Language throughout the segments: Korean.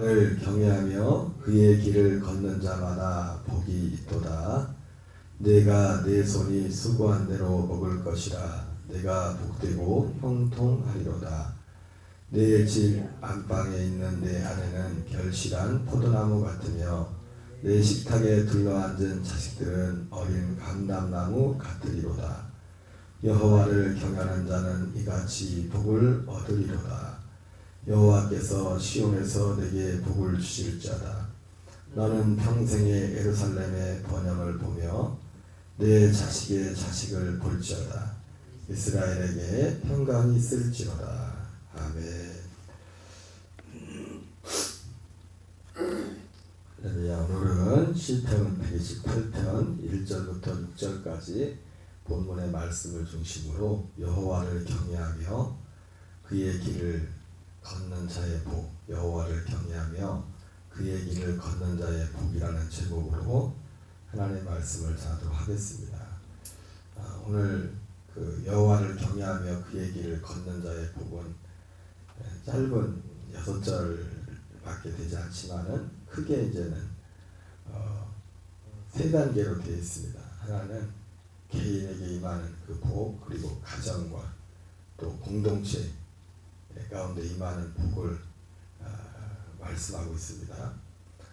여호와를 경외하며 그의 길을 걷는 자마다 복이 있도다. 내가 내 손이 수고한 대로 먹을 것이라. 내가 복되고 형통하리로다. 내 집 안방에 있는 내 아내는 결실한 포도나무 같으며 내 식탁에 둘러앉은 자식들은 어린 감람나무 같으리로다. 여호와를 경외하는 자는 이같이 복을 얻으리로다. 여호와께서 시온에서 내게 복을 주실 자다. 너는 평생에 예루살렘의 번영을 보며 내 자식의 자식을 볼지어다. 이스라엘에게 평강이 있을지어다. 아멘. 오늘은 시편 128편 1절부터 6절까지 본문의 말씀을 중심으로 여호와를 경외하며 그의 길을 걷는 자의 복, 여호와를 경외하며 그의 길을 걷는 자의 복이라는 제목으로 하나님의 말씀을 전하도록 하겠습니다. 오늘 그 여호와를 경외하며 그의 길을 걷는 자의 복은 짧은 6절밖에 되지 않지만은 크게 이제는 세 단계로 되어 있습니다. 하나는 개인에게 임하는 그 복, 그리고 가정과 또 공동체 가운데 임하는 복을 말씀하고 있습니다.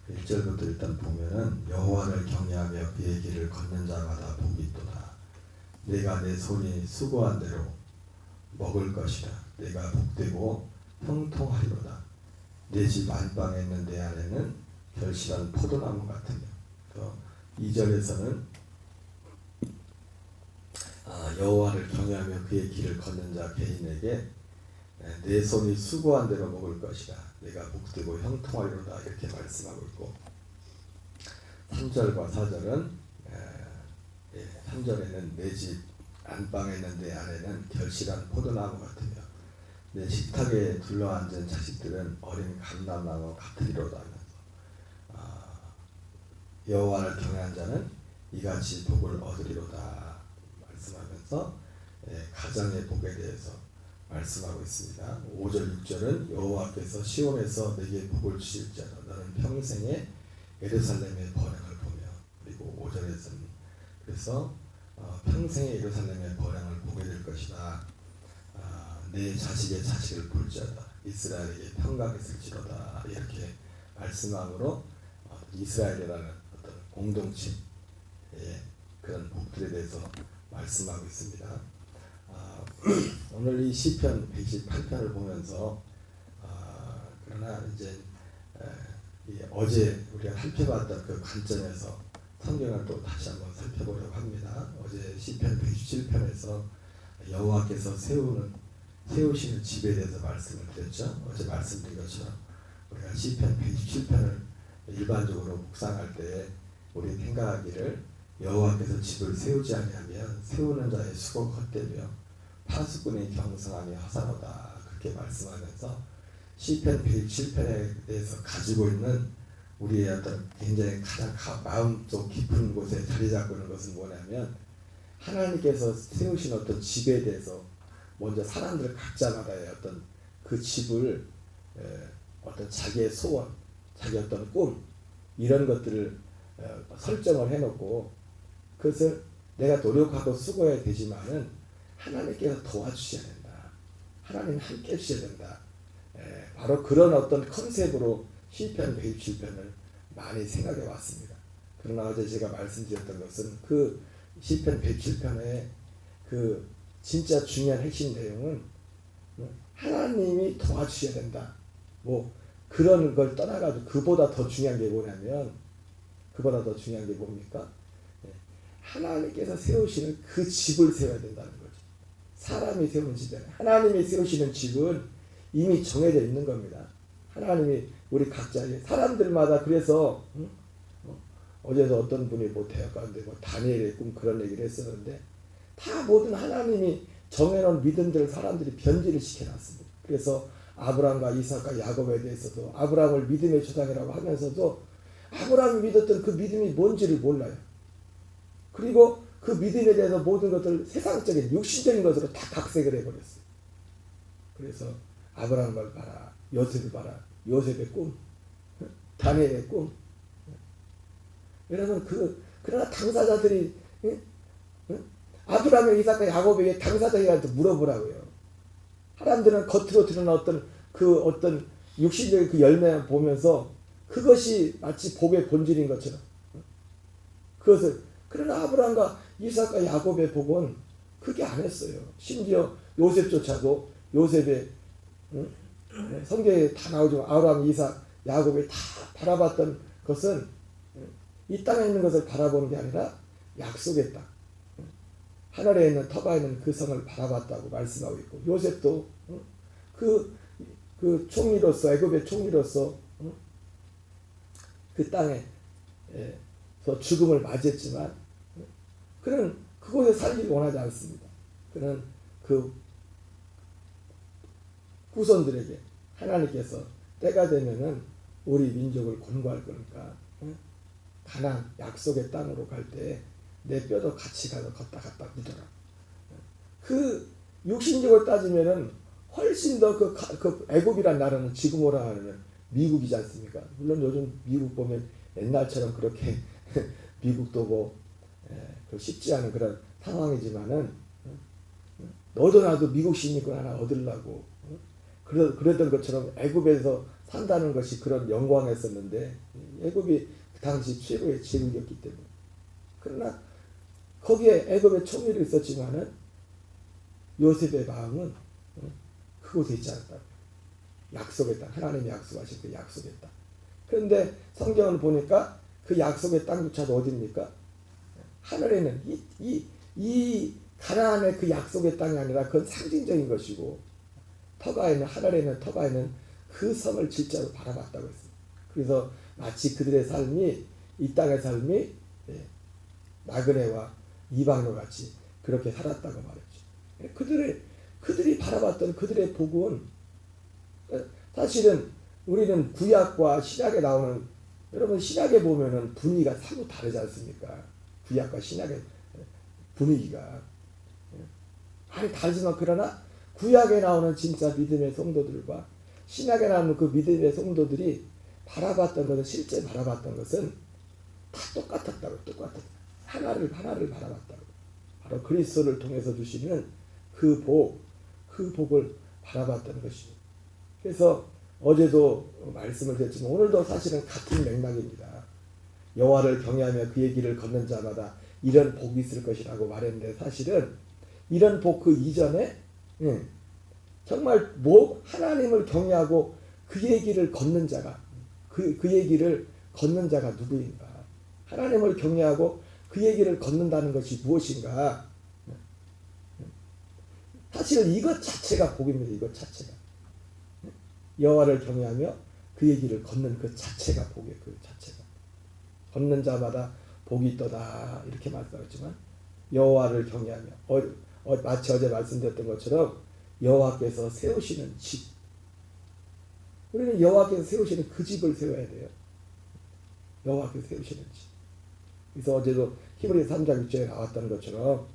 1절부터 일단 보면은 여호와를 경외하며 그의 길을 걷는 자마다 복이 있도다. 내가 내 손이 수고한 대로 먹을 것이라. 내가 복되고 형통하리로다. 내 집 안방에 있는 내 아내는 결실한 포도나무 같으며. 또 2절에서는 여호와를 경외하며 그의 길을 걷는 자 개인에게 내 손이 수고한 대로 먹을 것이라. 내가 복되고 형통하리로다. 이렇게 말씀하고 있고 3절과 4절은 3절에는 내 집 안방에 있는 내 아내는 결실한 포도나무 같으며 내 식탁에 둘러앉은 자식들은 어린 감람나무 같으리로다 하면서 여호와를 경외한 자는 이같이 복을 얻으리로다 말씀하면서 가정의 복에 대해서 말씀하고 있습니다. 5절 6절은 여호와께서 시온에서 내게 복을 주실 자라. 너는 평생에 예루살렘의 번영을 보며. 그리고 5절에서는 그래서 평생에 예루살렘의 번영을 보게 될 것이다. 내 자식의 자식을 볼지어다. 이스라엘에게 평강이 있을지로다. 이렇게 말씀함으로 이스라엘이라는 어떤 공동체의 그런 복들에 대해서 말씀하고 있습니다. 오늘 이 시편 128편을 보면서 그러나 이제 어제 우리가 살펴봤던 그 관점에서 성경을 또 다시 한번 살펴보려고 합니다. 어제 시편 127편에서 여호와께서 세우시는 집에 대해서 말씀을 드렸죠. 어제 말씀드린 것처럼 우리가 시편 127편을 일반적으로 묵상할 때 우리 생각하기를 여호와께서 집을 세우지 아니하면 세우는 자의 수고 헛되며 파수꾼의 경성함이 허사로다. 그렇게 말씀하면서 시편 127편에 대해서 가지고 있는 우리의 어떤 굉장히 가장 마음속 깊은 곳에 자리 잡고 있는 것은 뭐냐면 하나님께서 세우신 어떤 집에 대해서 먼저 사람들 각자마다의 어떤 그 집을 어떤 자기의 소원, 자기 어떤 꿈 이런 것들을 설정을 해놓고 그것을 내가 노력하고 수고해야 되지만은 하나님께서 도와주셔야 된다. 하나님 함께 해주셔야 된다. 바로 그런 어떤 컨셉으로 시편 127편을 많이 생각해 왔습니다. 그러나 어제 제가 말씀드렸던 것은 그 시편 107편의 그 진짜 중요한 핵심 내용은 하나님이 도와주셔야 된다. 뭐 그런 걸 떠나가지고 그보다 더 중요한 게 뭐냐면 그보다 더 중요한 게 뭡니까? 하나님께서 세우시는 그 집을 세워야 된다는 거죠. 사람이 세우는 집이 아니라 하나님이 세우시는 집은 이미 정해져 있는 겁니다. 하나님이 우리 각자의 사람들마다 그래서 어제도 어떤 분이 뭐 대학 가는데 뭐 다니엘의 꿈 그런 얘기를 했었는데 다 모든 하나님이 정해놓은 믿음들을 사람들이 변질을 시켜놨습니다. 그래서 아브라함과 이삭과 야곱에 대해서도 아브라함을 믿음의 조상이라고 하면서도 아브라함이 믿었던 그 믿음이 뭔지를 몰라요. 그리고 그 믿음에 대해서 모든 것들을 세상적인 육신적인 것으로 다 각색을 해버렸어요. 그래서 아브라함을 봐라, 요셉을 봐라, 요셉의 꿈, 다니엘의 꿈. 여러분 그러나 당사자들이 아브라함의 이삭과 야곱에게 당사자들한테 물어보라고요. 사람들은 겉으로 드러난 어떤 육신적인 그 열매만 보면서 그것이 마치 복의 본질인 것처럼 그것을 그러나 아브라함과 이삭과 야곱의 복은 그게 안 했어요. 심지어 요셉조차도 요셉의 성경에 다 나오지만 아브라함, 이삭, 야곱이 다 바라봤던 것은 이 땅에 있는 것을 바라보는 게 아니라 약속의 땅, 하늘에 있는 터가 있는 그 성을 바라봤다고 말씀하고 있고 요셉도 그 총리로서 애굽의 총리로서 그 땅에서 죽음을 맞이했지만 그는 그곳에 살기를 원하지 않습니다. 그는 그 후손들에게 하나님께서 때가 되면은 우리 민족을 권고할 거니까 가나안 약속의 땅으로 갈 때 내 뼈도 같이 가서 걷다 묻어라. 그 육신적으로 따지면은 훨씬 더 그 애굽이란 나라는 지금으로 하면 미국이지 않습니까? 물론 요즘 미국 보면 옛날처럼 그렇게 미국도 뭐 쉽지 않은 그런 상황이지만은 너도 나도 미국 시민권 하나 얻으려고 그랬던 것처럼 애굽에서 산다는 것이 그런 영광이었었는데 애굽이 그 당시 최고의 제국이었기 때문에 그러나 거기에 애굽의 총리도 있었지만은 요셉의 마음은 그곳에 있지 않았다. 약속의 땅, 하나님이 약속하신 그 약속의 땅. 그런데 성경을 보니까 그 약속의 땅조차도 어디입니까? 하늘에 있는 이 가나안의 그 약속의 땅이 아니라 그건 상징적인 것이고 터가 있는 하늘에 있는 터가 있는 그 성을 진짜로 바라봤다고 했습니다. 그래서 마치 그들의 삶이 이 땅의 삶이 나그네와 이방인과 같이 그렇게 살았다고 말했죠. 그들이 바라봤던 그들의 복은 사실은 우리는 구약과 신약에 나오는 여러분 신약에 보면은 분위기가 사뭇 다르지 않습니까? 구약과 신약의 분위기가 많이 다르지만 그러나 구약에 나오는 진짜 믿음의 성도들과 신약에 나오는 그 믿음의 성도들이 바라봤던 것은 실제 바라봤던 것은 다 똑같았다고 하나를 바라봤다고 바로 그리스도를 통해서 주시는 그 복을 바라봤던 것이죠. 그래서 어제도 말씀을 드렸지만 오늘도 사실은 같은 맥락입니다. 여호와를 경외하며 그의 길을 걷는 자마다 이런 복이 있을 것이라고 말했는데 사실은 이런 복 그 이전에 정말 하나님을 경외하고 그의 길을 걷는 자가 그의 길을 걷는 자가 누구인가? 하나님을 경외하고 그의 길을 걷는다는 것이 무엇인가? 사실 이것 자체가 복입니다. 이것 자체가 여호와를 경외하며 그의 길을 걷는 그 자체가 복이에요. 그 자체가 걷는 자마다 복이 있도다 이렇게 말씀하지만 여호와를 경외하며 마치 어제 말씀드렸던 것처럼 여호와께서 세우시는 집 우리는 여호와께서 세우시는 그 집을 세워야 돼요. 여호와께서 세우시는 집. 그래서 어제도 히브리서 3장 6절에 나왔던 것처럼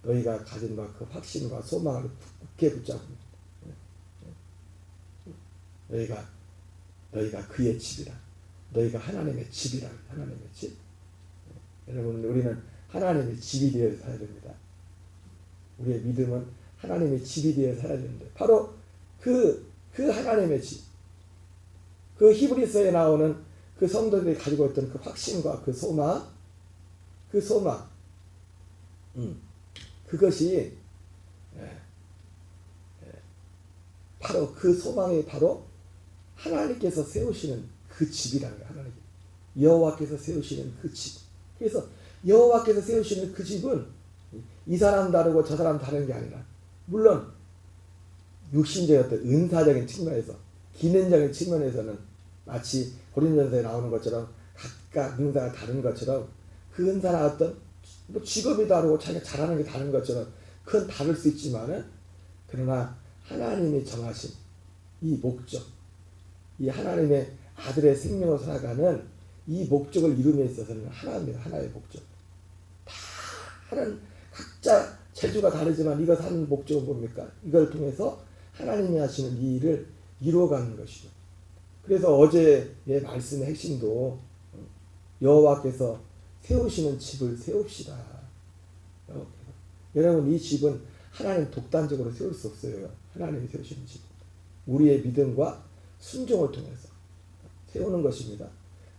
너희가 가진 그 확신과 소망을 굳게 붙잡고 너희가 그의 집이라 너희가 하나님의 집이라 하나님의 집. 여러분 우리는 하나님의 집이 되어서 살아야 됩니다. 우리의 믿음은 하나님의 집이 되어서 살아야 되는데 바로 그 하나님의 집 그 히브리서에 나오는 그 성도들이 가지고 있던 그 확신과 그 소망 그것이 바로 그 소망이 바로 하나님께서 세우시는 그 집이라는 거예요. 하나님 여호와께서 세우시는 그 집. 그래서 여호와께서 세우시는 그 집은 이 사람 다르고 저 사람 다른 게 아니라 물론 육신적인 어떤 은사적인 측면에서 기능적인 측면에서는 마치 고린도전서에 나오는 것처럼 각각 은사가 다른 것처럼 그 은사나 어떤 직업이 다르고 자기가 잘하는 게 다른 것처럼 그건 다를 수 있지만은 그러나 하나님이 정하신 이 목적 이 하나님의 아들의 생명을 살아가는 이 목적을 이룸에 있어서는 하나의 목적 다 하는 각자 재주가 다르지만 이것 하는 목적은 뭡니까? 이걸 통해서 하나님이 하시는 이 일을 이루어가는 것이죠. 그래서 어제의 말씀의 핵심도 여호와께서 세우시는 집을 세웁시다. 여러분 이 집은 하나님 독단적으로 세울 수 없어요. 하나님이 세우시는 집. 우리의 믿음과 순종을 통해서 세우는 것입니다.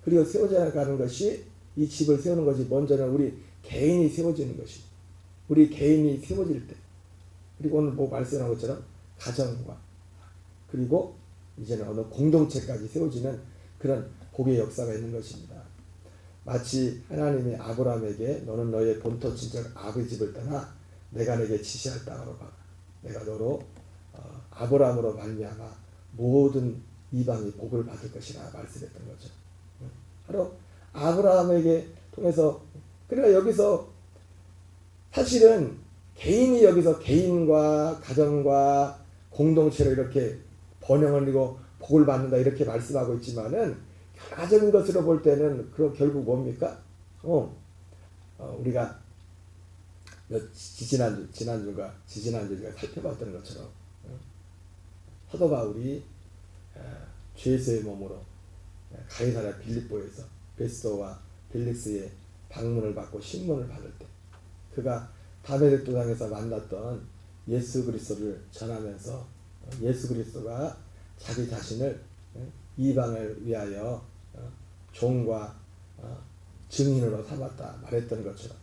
그리고 세워져 가는 것이 이 집을 세우는 것이 먼저는 우리 개인이 세워지는 것이 우리 개인이 세워질 때 그리고 오늘 뭐 말씀한 것처럼 가정과 그리고 이제는 어느 공동체까지 세워지는 그런 복의 역사가 있는 것입니다. 마치 하나님이 아브라함에게 너는 너의 본토 친척 아버지 집을 떠나 내가 내게 지시할 땅으로 가라. 내가 너로 아브라함으로 말미암아 모든 이방이 복을 받을 것이라 말씀했던 거죠. 바로 아브라함에게 통해서 그러니까 여기서 사실은 개인이 여기서 개인과 가정과 공동체로 이렇게 번영을 이루고 복을 받는다 이렇게 말씀하고 있지만은 결과적인 것으로 볼 때는 그럼 결국 뭡니까? 우리가 지난주가 살펴봤던 것처럼 사도 바울이 죄수의 몸으로 가이사랴 빌립보에서 베스도와 벨릭스의 방문을 받고 신문을 받을 때 그가 다메섹 도상에서 만났던 예수 그리스도를 전하면서 예수 그리스도가 자기 자신을 이방을 위하여 종과 증인으로 삼았다 말했던 것처럼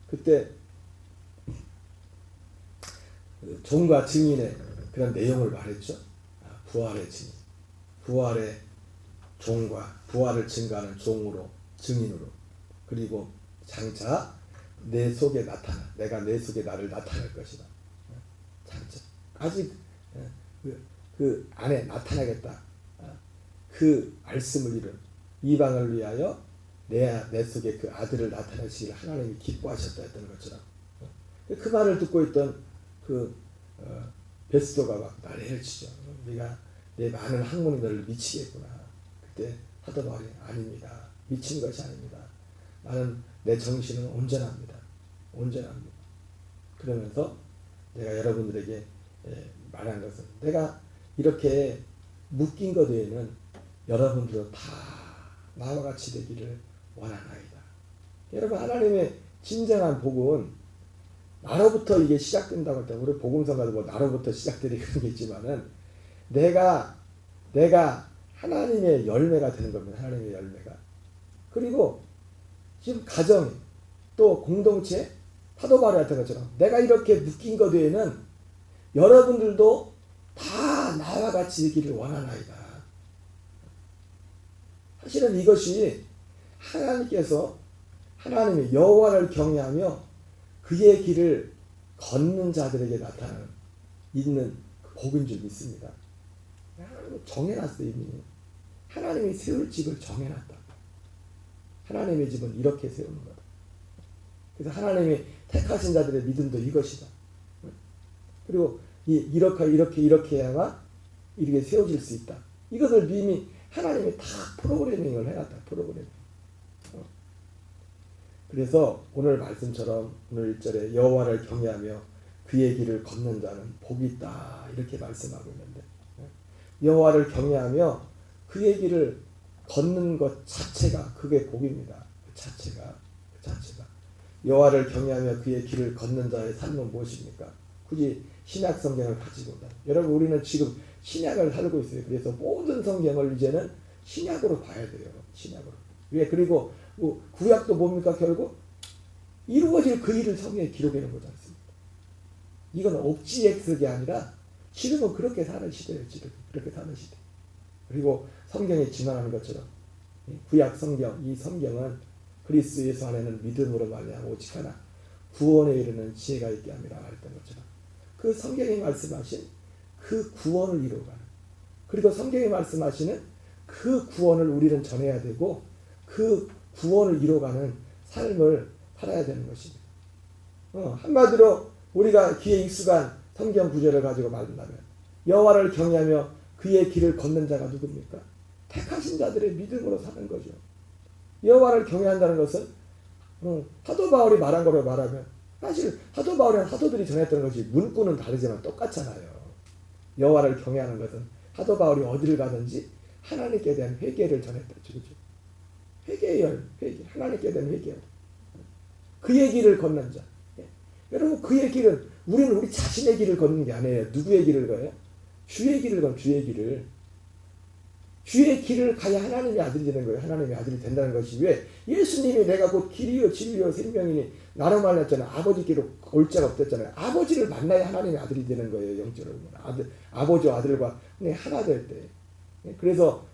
그때 종과 증인의 그런 내용을 말했죠. 부활의 증인, 부활의 종과 부활을 증거하는 종으로 증인으로 그리고 장차 내 속에 내가 내 속에 나를 나타낼 것이다. 장차 아직 그 안에 나타나겠다. 그 말씀을 이룬 이방을 위하여 내 속에 그 아들을 나타내시기를 하나님이 기뻐하셨다 했던 것처럼 그 말을 듣고 있던 베스도가 막 난리를 치죠. 네가 내 많은 학문이 너를 미치겠구나. 그때 사도 바울이 아닙니다. 미친 것이 아닙니다. 나는 내 정신은 온전합니다. 온전합니다. 그러면서 내가 여러분들에게 말한 것은 내가 이렇게 묶인 것 외에는 여러분들도 다 나와 같이 되기를 원하나이다. 여러분 하나님의 진정한 복은 나로부터 이게 시작된다고 할 때 우리 복음서가도 뭐 나로부터 시작되는 그런 게 있지만은 내가 하나님의 열매가 되는 겁니다. 하나님의 열매가. 그리고 지금 가정 또 공동체 사도 바울이 했던 것처럼 내가 이렇게 묶인 것 외에는 여러분들도 다 나와 같이 되기를 원하나이다. 사실은 이것이 하나님께서 하나님의 여호와를 경외하며 그의 길을 걷는 자들에게 나타나는 있는 복인 줄 믿습니다. 하나님은 정해놨어요. 이미 하나님이 세울 집을 정해놨다. 하나님의 집은 이렇게 세우는 거다. 그래서 하나님이 택하신 자들의 믿음도 이것이다. 그리고 이렇게 해야만 이렇게 세워질 수 있다. 이것을 이미 하나님이 다 프로그래밍을 해놨다. 프로그래밍. 그래서 오늘 말씀처럼 오늘 1절에 여호와를 경외하며 그의 길을 걷는 자는 복이 있다. 이렇게 말씀하고 있는데 여호와를 경외하며 그의 길을 걷는 것 자체가 그게 복입니다. 그 자체가 여호와를 경외하며 그의 길을 걷는 자의 삶은 무엇입니까? 굳이 신약 성경을 가지고 온다. 여러분 우리는 지금 신약을 살고 있어요. 그래서 모든 성경을 이제는 신약으로 봐야 돼요. 신약으로. 왜? 그리고 구약도 뭡니까? 결국 이루어질 그 일을 성경에 기록해 놓은 거지 않습니까? 이건 옥지 액석이 아니라 지금은 그렇게 사는 시대예요. 지금 그렇게 사는 시대. 그리고 성경에 증언하는 것처럼 구약 성경, 이 성경은 그리스도 예수 안에는 믿음으로 말미암아 오직 하나 구원에 이르는 지혜가 있게 함이라 말했던 것처럼 그 성경이 말씀하신 그 구원을 이루어가는 그리고 성경이 말씀하시는 그 구원을 우리는 전해야 되고 그 구원을 이루어가는 삶을 살아야 되는 것입니다. 한마디로 우리가 귀에 익숙한 성경 구절을 가지고 말한다면 여호와를 경외하며 그의 길을 걷는 자가 누굽니까? 택하신 자들의 믿음으로 사는 거죠. 여호와를 경외한다는 것은 사도 바울이 말한 거로 말하면 사실 사도 바울이랑 사도들이 전했던 것이 문구는 다르지만 똑같잖아요. 여호와를 경외하는 것은 사도 바울이 어디를 가든지 하나님께 대한 회개를 전했다. 그죠? 회개예요. 회개. 하나님께 대한 회개. 그의 길을 걷는 자. 예. 여러분 그의 길은 우리는 우리 자신의 길을 걷는 게 아니에요. 누구의 길을 가요? 주의 길을 건 주의 길을. 주의 길을 가야 하나님의 아들이 되는 거예요. 하나님의 아들이 된다는 것이 왜? 예수님이 내가 곧 길이요 진리요 생명이니 나로 말했잖아요. 아버지께로 올 자가 없댔잖아요. 아버지를 만나야 하나님의 아들이 되는 거예요. 영적으로 아버지와 아들과 하나 될 때. 그래서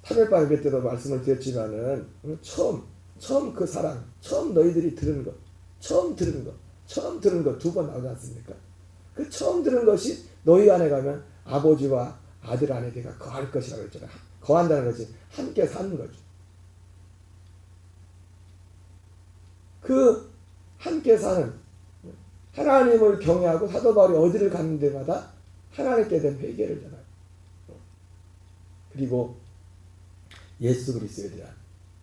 3일 예배 때도 말씀을 드렸지만은 처음 그 사랑, 처음 너희들이 들은 것, 처음 들은 것 2번 나오지 않습니까? 그 처음 들은 것이 너희 안에 가면 아버지와 아들 안에 내가 거할 것이라고 했잖아요. 거한다는 것이 함께 사는 거죠. 그 함께 사는 하나님을 경외하고 사도 바울이 어디를 가는 데마다 하나님께 대한 회개를 전하요. 그리고 예수 그리스도에 대한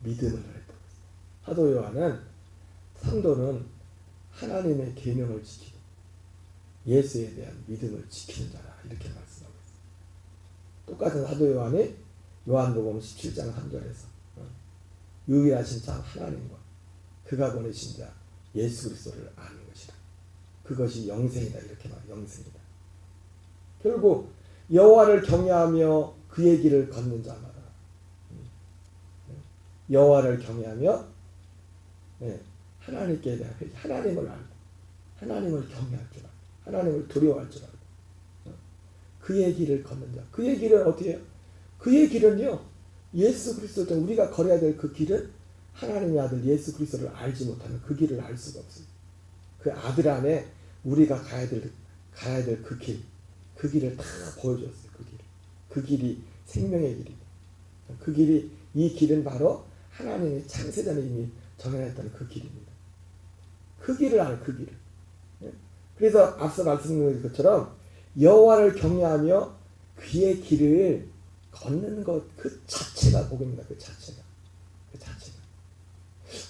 믿음을 전했다고 했어요. 사도 요한은 상도는 하나님의 계명을 지키고 예수에 대한 믿음을 지키는 자라 이렇게 말씀하고 있어요. 똑같은 사도 요한이 요한복음 17장 3절에서 유일하신 참 하나님과 그가 보내신 자 예수 그리스도를 아는 것이다. 그것이 영생이다 이렇게 말해요. 영생이다. 결국 여호와를 경외하며 그의 길을 걷는 자마다 여호와를 경외하며 하나님께 대한 회개, 하나님을 알고 하나님을 경외할 줄 알고 하나님을 두려워할 줄 알고 그의 길을 걷는 자. 그의 길은 어떻게 해요? 그의 길은요 예수 그리스도 우리가 걸어야 될 그 길은 하나님의 아들 예수 그리스도를 알지 못하면 그 길을 알 수가 없어요. 그 아들 안에 우리가 가야 될 그 길, 그 길을 다 보여줬어요. 그 길이 생명의 길이고 그 길이 이 길은 바로 하나님의 창세전에 이미 정해놨던 그 길입니다. 그 길을 아는 그 길을. 그래서 앞서 말씀드린 것처럼 여호와를 경외하며 그의 길을 걷는 것 그 자체가 복입니다. 그 자체가.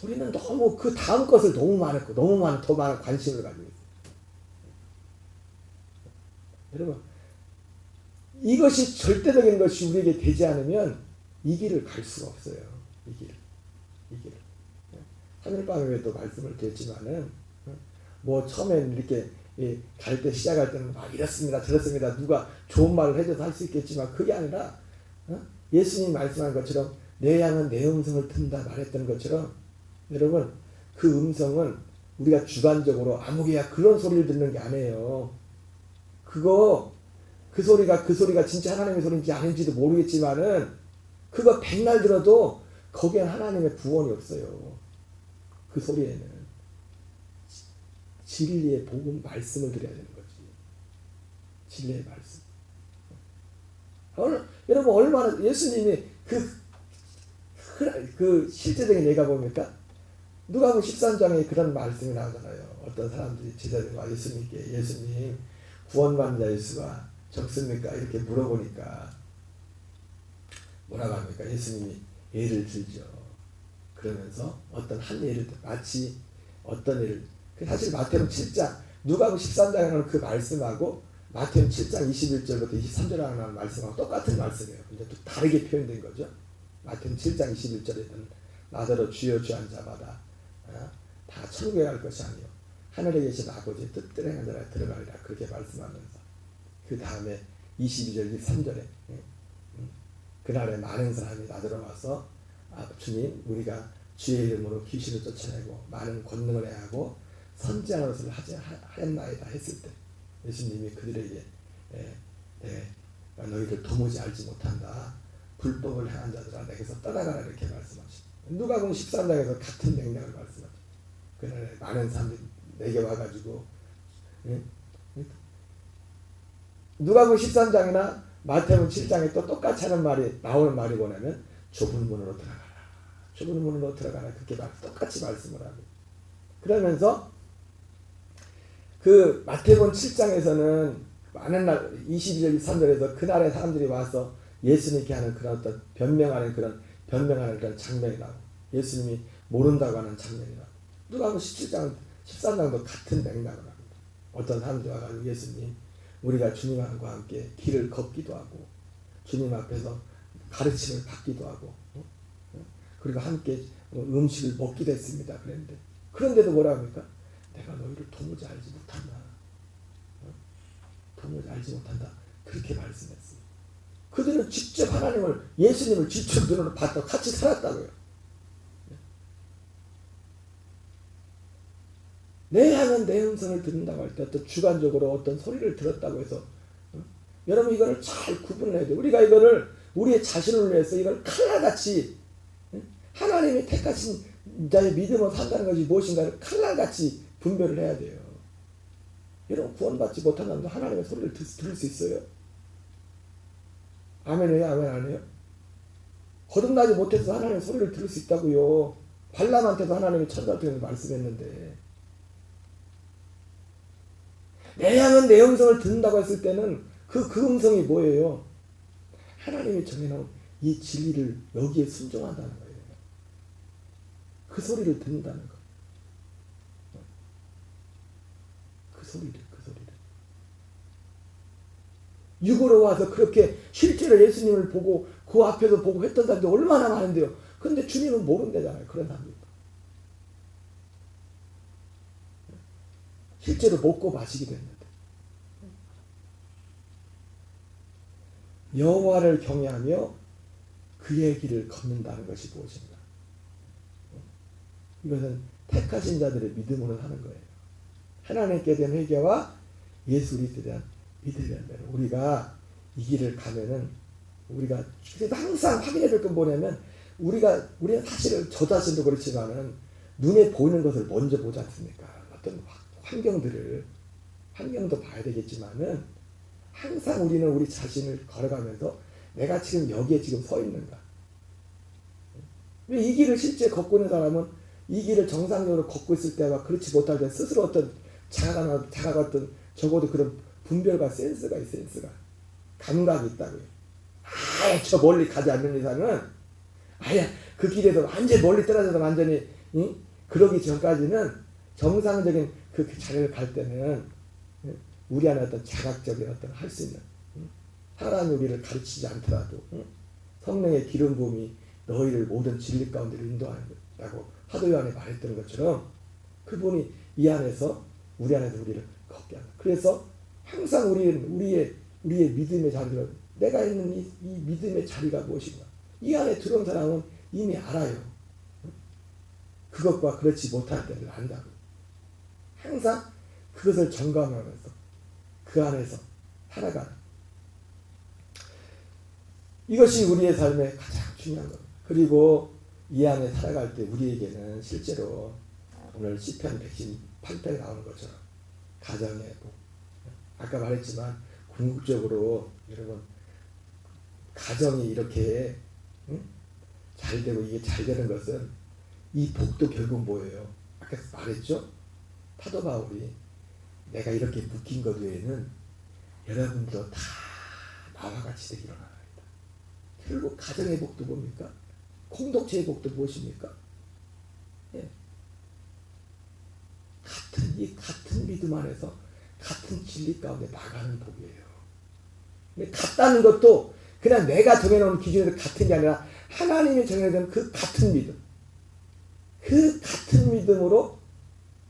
우리는 너무 그 다음 것을 너무 많았고 더 많은 관심을 가지고 있어요. 여러분 이것이 절대적인 것이 우리에게 되지 않으면 이 길을 갈 수가 없어요. 이 길을. 하늘밤에도 말씀을 드렸지만은 뭐 처음엔 이렇게 갈 때 시작할 때는 막 이렇습니다 저렇습니다 누가 좋은 말을 해줘서 할 수 있겠지만 그게 아니라 예수님이 말씀한 것처럼 내 양은 내 음성을 튼다 말했던 것처럼 여러분 그 음성은 우리가 주관적으로 아무개야 그런 소리를 듣는 게 아니에요. 그 소리가 진짜 하나님의 소리인지 아닌지도 모르겠지만은 그거 백날 들어도 거기엔 하나님의 구원이 없어요. 그 소리에는 진리의 복음 말씀을 드려야 되는 거지. 진리의 말씀. 여러분 얼마나 예수님이 그 실제적인 예가 뭡니까? 누가복음 13장에 그런 말씀이 나오잖아요. 어떤 사람들이 제자들과 예수님께 예수님 구원받는 자의 수가 적습니까? 이렇게 물어보니까 뭐라고 합니까? 예수님이 예를 들죠. 그러면서 어떤 한 예를 마치 어떤 예를 사실 마태복음 7장 누가복음 13장에 나오는 그 말씀하고 마태복음 7장 21절부터 23절에 나오는 말씀하고 똑같은 말씀이에요. 근데 또 다르게 표현된 거죠. 마태복음 7장 21절에는 나더러 주여 주한 자마다 다 천국에 갈 것이 아니요 하늘에 계신 아버지의 뜻대로 행한 자라 들어가리라 그렇게 말씀하면서 그 다음에 22절 23절에 그날에 많은 사람이 나더러 와서 주님 우리가 주의 이름으로 귀신을 쫓아내고 많은 권능을 행하고 선지한 것을 하였나이다 했을 때 예수님이 그들에게 너희들 도무지 알지 못한다 불법을 행한 자들아 내게서 떠나가라 이렇게 말씀하시죠. 누가복음 13장에서 같은 맥락을 말씀하죠. 그날에 많은 사람들이 내게 와가지고 누가복음 13장이나 마태복음 7장에 또 똑같이 하는 말이 나오는 말이 뭐냐면 좁은 문으로 들어가라 그렇게 똑같이 말씀을 하고 그러면서 그 마태복음 7장에서는 많은 날 22절 23절에서 그날에 사람들이 와서 예수님께 하는 그런 어떤 변명하는 그런 장면이 나오고 예수님이 모른다고 하는 장면이 나오고 누가복음 17장 13장도 같은 맥락을 합니다. 어떤 사람들이 와가지고 예수님 우리가 주님과 함께 길을 걷기도 하고 주님 앞에서 가르침을 받기도 하고 그리고 함께 음식을 먹기도 했습니다. 그랬는데 그런데도 뭐라 합니까? 내가 너희를 도무지 알지 못한다. 도무지 알지 못한다. 그렇게 말씀했어요. 그들은 직접 하나님을 예수님을 직접 눈으로 봤다고 같이 살았다고요. 내 향은 내 음성을 듣는다고 할 때 어떤 주관적으로 어떤 소리를 들었다고 해서 여러분 이거를 잘 구분해야 돼요. 우리가 이거를 우리의 자신을 위해서 이걸 칼날같이 하나님이 택하신 자의 믿음으로 산다는 것이 무엇인가를 칼날같이 분별을 해야 돼요. 여러분 구원받지 못한 사람도 하나님의 소리를 들을 수 있어요? 아멘이에요? 아멘 안 해요? 거듭나지 못해서 하나님의 소리를 들을 수 있다고요. 발람한테도 하나님이 천사를 통해서 말씀했는데 내 양은 내 음성을 듣는다고 했을 때는 그 음성이 뭐예요? 하나님이 정해놓은 이 진리를 여기에 순종한다는 거예요. 그 소리를 듣는다는 거. 그 소리를. 육으로 와서 그렇게 실제로 예수님을 보고 그 앞에서 보고 했던 사람들이 얼마나 많은데요. 그런데 주님은 모른대잖아요. 그런 사람들. 실제로 먹고 마시기도 했는데. 여호와를 경외하며 그의 길을 걷는다는 것이 무엇인가? 이것은 택하신 자들의 믿음으로 하는 거예요. 하나님께 대한 회개와 예수 그리스도에 대한 믿음이란 말이에요. 우리가 이 길을 가면은 우리가 항상 확인해야 될 건 뭐냐면 우리는 사실은 저 자신도 그렇지만은 눈에 보이는 것을 먼저 보지 않습니까? 어떤 환경도 봐야 되겠지만은 항상 우리는 우리 자신을 걸어가면서 내가 지금 여기에 지금 서 있는가? 이 길을 실제 걷고 있는 사람은 이 길을 정상적으로 걷고 있을 때와 그렇지 못할 때 스스로 어떤 자가가 어떤 적어도 그런 분별과 센스가 있어요. 센스가 감각이 있다고요. 아예 저 멀리 가지 않는 이상은 아예 그 길에서 완전히 멀리 떨어져서 완전히 그러기 전까지는 정상적인 그 자리를 갈 때는 우리 안에 어떤 자각적인 어떤 할 수 있는 하나님 우리를 가르치지 않더라도 성령의 기름 부음이 너희를 모든 진리 가운데로 인도한다고 사도 요한이 말했던 것처럼 그분이 이 안에서 우리 안에서 우리를 걷게 한다. 그래서 항상 우리의 믿음의 자리를 내가 있는 이 믿음의 자리가 무엇인가? 이 안에 들어온 사람은 이미 알아요. 그것과 그렇지 못할 때를 안다고. 항상 그것을 점검하면서 그 안에서 살아가는. 이것이 우리의 삶의 가장 중요한 겁니다. 그리고 이 안에 살아갈 때 우리에게는 실제로 오늘 시편 118편에 나오는 것처럼 가정의 복. 아까 말했지만 궁극적으로 여러분 가정이 이렇게 잘 되고 이게 잘 되는 것은 이 복도 결국 뭐예요? 아까 말했죠? 사도 바울이 내가 이렇게 묶인 것 외에는 여러분도 다 나와 같이 되기를 원합니다. 결국 가정의 복도 뭡니까? 공동체의 복도 무엇입니까? 예. 같은 믿음 안에서 같은 진리 가운데 나가는 복이에요. 근데 같다는 것도 그냥 내가 정해놓은 기준에서 같은 게 아니라 하나님이 정해놓은 그 같은 믿음. 그 같은 믿음으로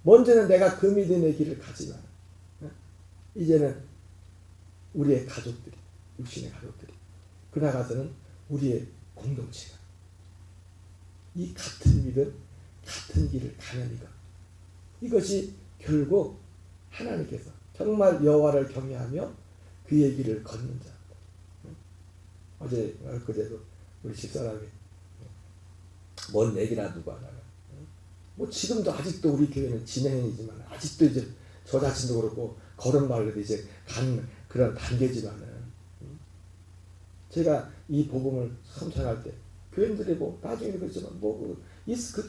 먼저는 내가 그 믿음의 길을 가지만 이제는 우리의 가족들이 육신의 가족들이 그나가서는 우리의 공동체가 이 같은 믿음 같은 길을 가는 이것이 결국 하나님께서 정말 여호와를 경외하며 그의 길을 걷는 자. 그제도 우리 집사람이 뭔 얘기라 누가 하다가 뭐 지금도 아직도 우리 교회는 진행이지만 아직도 이제 저 자신도 그렇고 걸음마을에도 이제 간 그런 단계지만은 제가 이 복음을 처음 전할 때 교인들이 뭐 나중에 그랬지만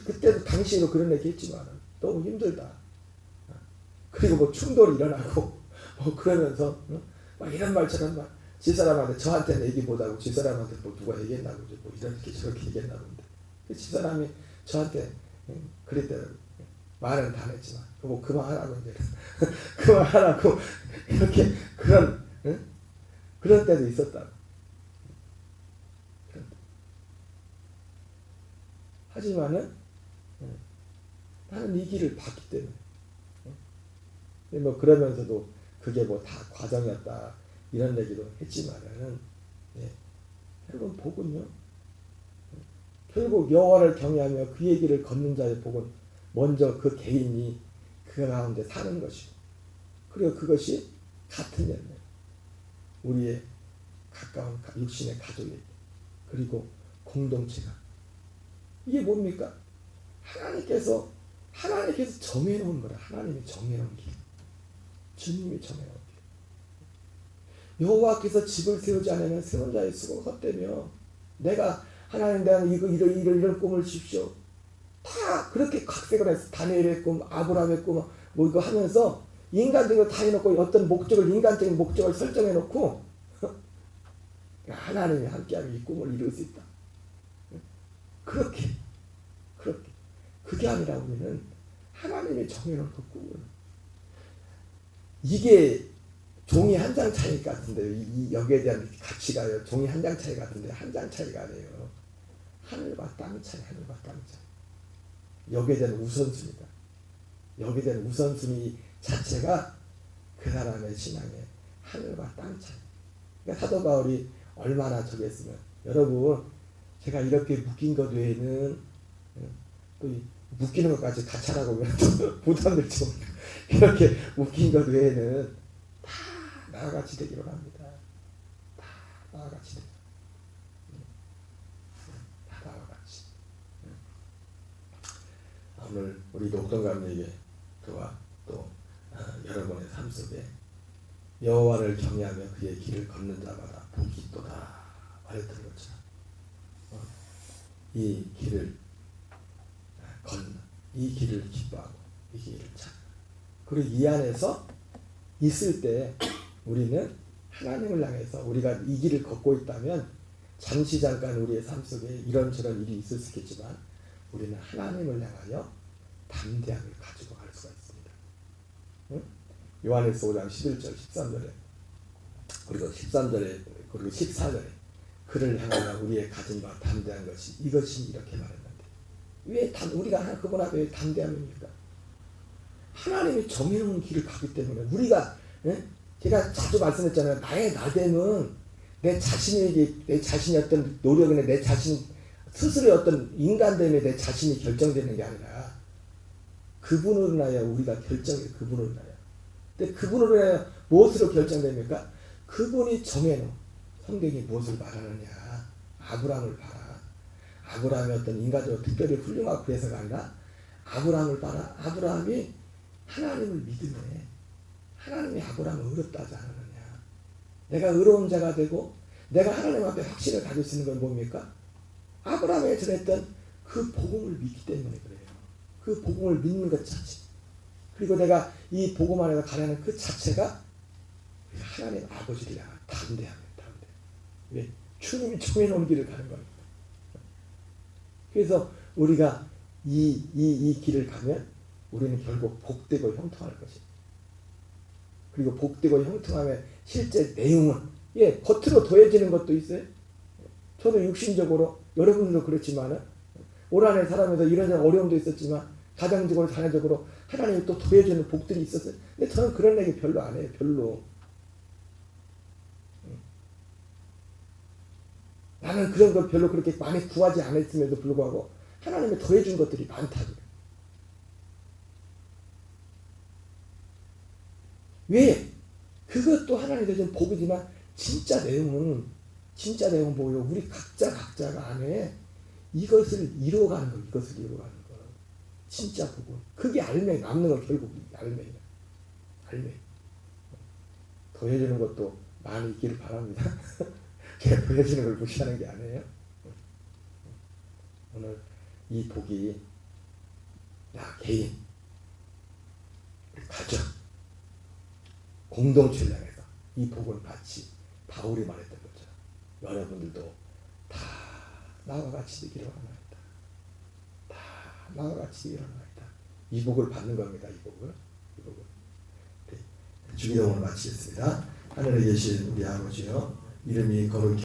그때도 당시에도 그런 얘기 했지만 너무 힘들다. 그리고 뭐 충돌이 일어나고 뭐 그러면서 막 이런 말처럼 막 집사람한테 저한테는 얘기 못하고 집사람한테 뭐 누가 얘기했나고 뭐 이렇게 저렇게 얘기했나 본데 그 집사람이 저한테 그랬더라고요. 말은 다 했지만 뭐 그만하라고 이제 그만하라고 이렇게 그런 때도 있었다. 하지만은 나는 이 길을 봤기 때문에. 뭐 그러면서도 그게 뭐 다 과정이었다 이런 얘기도 했지만은 여러분 복은요. 결국 여호와를 경외하며 그의 길을 걷는 자의 복은 먼저 그 개인이 그 가운데 사는 것이고 그리고 그것이 같은 열매 우리의 가까운 육신의 가족에게 그리고 공동체가 이게 뭡니까? 하나님께서 정해놓은 거라. 하나님이 정해놓은 길. 주님이 정해놓은 길. 여호와께서 집을 세우지 않으면 세운 자의 수고가 헛되며 내가 하나님 내가 이런 꿈을 주십시오. 다 그렇게 각색을 해서 다니엘의 꿈, 아브라함의 꿈 뭐 이거 하면서 인간적으로 다 해놓고 어떤 목적을 인간적인 목적을 설정해놓고 하나님이 함께하면 이 꿈을 이룰 수 있다. 그렇게 그게 아니라 우리는 하나님이 정해놓은 그 꿈을 이게 종이 한 장 차이 같은데 이 여기에 대한 가치가 종이 한 장 차이 같은데 한 장 차이가 아니에요. 하늘과 땅 차이, 하늘과 땅 차이. 여기에 대한 우선순위다. 여기에 대한 우선순위 자체가 그 사람의 신앙의 하늘과 땅 차이. 그러니까 사도 바울이 얼마나 저기 했으면 여러분 제가 이렇게 묶인 것 외에는 또 묶이는 것까지 가차라고 부담될지 모르겠어요. 이렇게 묶인 것 외에는 다 나와 같이 되기로 합니다. 다 나와 같이 되기로. 다 나와 같이. 오늘 우리 녹동감에게 저와 또 여러분의 삶 속에 여호와를 경외하며 그의 길을 걷는 자마다 복이 있도다 말했던 것처럼 이 길을 걷는 이 길을 기뻐하고 이 길을 찾는 그리고 이 안에서 있을 때 우리는 하나님을 향해서 우리가 이 길을 걷고 있다면 잠시 잠깐 우리의 삶 속에 이런저런 일이 있을 수 있겠지만 우리는 하나님을 향하여 담대함을 가지고 갈 수가 있습니다. 응? 요한일서 5장 11절 13절에 그리고 13절에 그리고 14절에 그를 향하여 우리의 가진 바 담대한 것이 이것이 이렇게 말했는데 왜 우리가 그분 앞에 왜 담대함입니까? 하나님이 정해놓은 길을 가기 때문에 우리가 제가 자주 말씀했잖아요. 나의 나됨은 내 자신이 어떤 노력이나 내 자신 스스로의 어떤 인간됨에 내 자신이 결정되는 게 아니라 그분으로 인하여 우리가 결정해. 그분으로 인하여. 근데 그분으로 인하여 무엇으로 결정됩니까? 그분이 정해놓은 성경이 무엇을 말하느냐. 아브라함을 봐라. 아브라함이 어떤 인간적으로 특별히 훌륭하고 그래서가 아니라 아브라함을 봐라. 아브라함이 하나님을 믿으네. 하나님이 아브라함을 의롭다 하지 않았느냐. 내가 의로운 자가 되고 내가 하나님 앞에 확신을 가질 수 있는 건 뭡니까? 아브라함에 전했던 그 복음을 믿기 때문에 그래요. 그 복음을 믿는 것 자체. 그리고 내가 이 복음 안에서 가려는 그 자체가 하나님 아버지를 향한 담대함이에요. 담대. 왜? 주님이 정해놓은 길을 가는 겁니다. 그래서 우리가 이 길을 가면 우리는 결국 복되고 형통할 것입니다. 그리고 복되고 형통함의 실제 내용은 겉으로 더해지는 것도 있어요. 저도 육신적으로 여러분들도 그렇지만은 올 한해 살아면서 이런저런 어려움도 있었지만 가정적으로 자녀적으로 하나님이 또 더해주는 복들이 있었어요. 근데 저는 그런 얘기 별로 안 해요. 별로. 나는 그런 걸 별로 그렇게 많이 구하지 않았음에도 불구하고 하나님이 더해준 것들이 많다고요. 왜? 그것도 하나님이 더해준 복이지만 진짜 내용은 뭐예요? 우리 각자가 안에 이것을 이루어가는 거. 이것을 이루어가는 거. 진짜 복은. 그게 알맹이 남는 건 결국 알맹이야. 알맹이. 더해주는 것도 많이 있기를 바랍니다. 제가 더해주는 걸 무시하는 게 아니에요. 오늘 이 복이 나 개인, 가정, 공동체를 향해서 이 복을 마치 바울이 말했던 것처럼 여러분들도 다 나와 같이 되기를 원합니다. 다 나와 같이 되기를 원합니다. 이 복을 받는 겁니다. 이 복을. 네. 주기도문을 마치겠습니다. 하늘에 계신 우리 아버지여 이름이 거룩히